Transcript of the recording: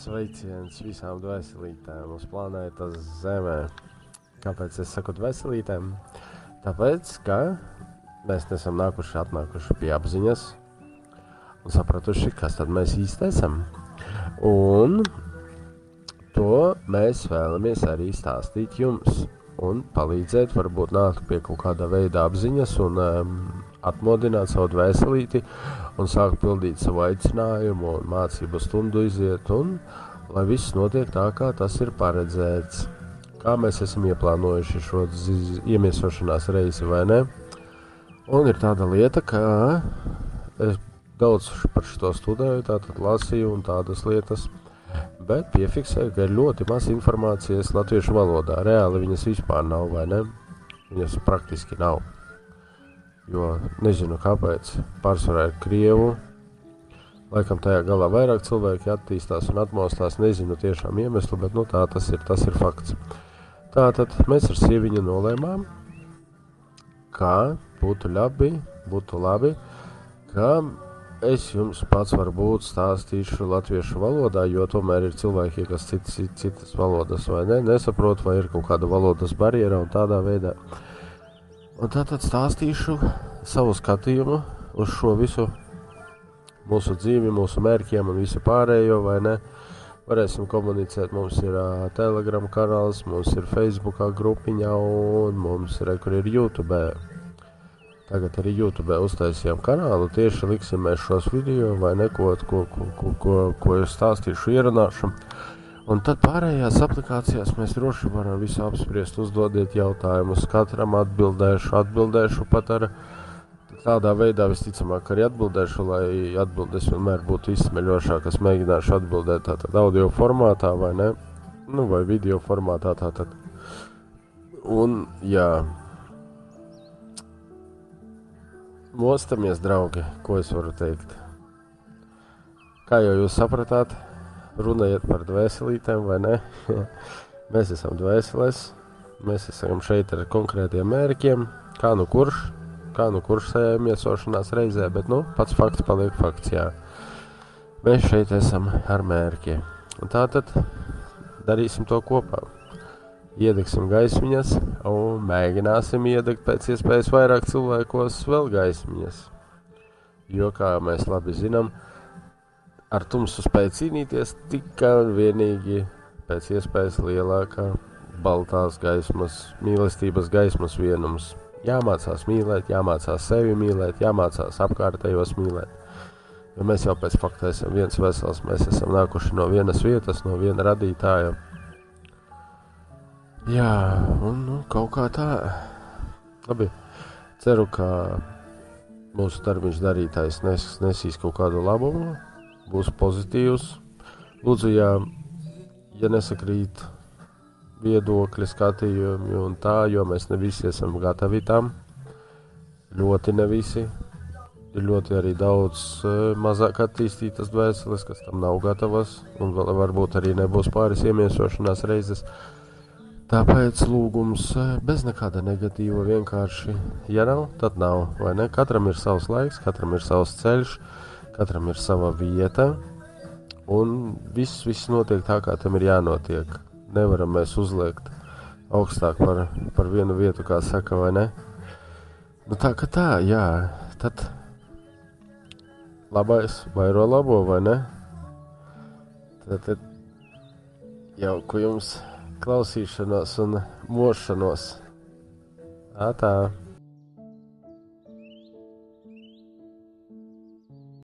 Sveiciens visām dvēselītēm uz planētas Zemē. Kāpēc es saku dvēselītēm? Tāpēc, ka mēs nesam atnākuši pie apziņas un sapratuši, kas tad mēs īsti esam. Un to mēs vēlamies arī stāstīt jums un palīdzēt, varbūt nākt pie kaut kāda veida apziņas un atmodināt savu dvēselīti un sākt pildīt savu aicinājumu un mācību stundu iziet, un lai viss notiek tā, kā tas ir paredzēts. Kā mēs esam ieplānojuši šo iemiesošanās reizi, vai ne? Un ir tāda lieta, ka es daudz par šo studēju, tātad lasīju un tādas lietas, bet piefiksēju, ka ir ļoti maz informācijas latviešu valodā. Reāli viņas vispār nav, vai ne? Viņas praktiski nav. Jo nezinu kāpēc, pārsvarā ir krievu, laikam tajā galā vairāk cilvēki attīstās un atmostās, nezinu tiešām iemeslu, bet nu tā tas ir fakts. Tātad mēs ar sieviņu nolēmām, kā būtu labi, ka es jums pats varbūt stāstīšu latviešu valodā, jo tomēr ir cilvēki, kas citas valodas vai ne, nesaprot, vai ir kaut kāda valodas barjera un tādā veidā. Un tātad stāstīšu savu skatījumu uz šo visu mūsu dzīvi, mūsu mērķiem un visu pārējo, vai ne? Varēsim komunicēt, mums ir Telegram kanāls, mums ir Facebookā grupiņā un mums ir, kur ir YouTube. Tagad arī YouTube uztaisījām kanālu, tieši liksim mēs šos video, vai ne, ko es stāstīšu, ierunāšu. Un tad pārējās aplikācijās mēs droši varam visu apspriest, uzdodiet jautājumus, katram atbildēšu pat ar tādā veidā visticamāk arī atbildēšu, lai atbildes vienmēr būtu izsmeļošākas, mēģināšu atbildēt tātad audio formātā vai ne, nu vai video formātā tātad. Un jā, mostamies, draugi, ko es varu teikt. Kā jau jūs sapratāt, runājiet par dvēselītēm, vai ne? Mēs esam dvēseles, mēs esam šeit ar konkrētiem mērķiem, kā nu kurš iemiesošanās reizē, bet nu, pats fakts paliek fakts, jā. Mēs šeit esam ar mērķi. Un tātad darīsim to kopā. Iedegsim gaismiņas un mēģināsim iedegt pēc iespējas vairāk cilvēkos vēl gaismiņas. Jo, kā mēs labi zinām, ar tumsu spēj cīnīties tikai un vienīgi pēc iespējas lielākā baltās gaismas, mīlestības gaismas vienums. Jāmācās mīlēt, jāmācās sevi mīlēt, jāmācās apkārtējos mīlēt. Jo mēs jau pēc fakta esam viens vesels, mēs esam nākuši no vienas vietas, no viena radītāja. Jā, un kaut kā tā. Labi, ceru, ka mūsu darbiņš darītājs nesīs kaut kādu labumu. Būs pozitīvs. Lūdzu, ja nesakrīt viedokļi, skatījumi un tā, jo mēs ne visi esam gatavi tam. Ļoti ne visi. Ir ļoti arī daudz mazāk attīstītas dvēseles, kas tam nav gatavas, un vēl varbūt arī nebūs pāris iemiesošanās reizes. Tāpēc lūgums bez nekāda negatīva vienkārši. Ja nav, tad nav, vai ne? Katram ir savs laiks, katram ir savs ceļš, katram ir sava vieta, un viss notiek tā, kā tam ir jānotiek. Nevaram mēs uzliekt augstāk par vienu vietu, kā saka, vai ne? Nu tā, ka tā, jā, tad labais vairo labo, vai ne? Tad jauku jums klausīšanos un mošanos. Tā.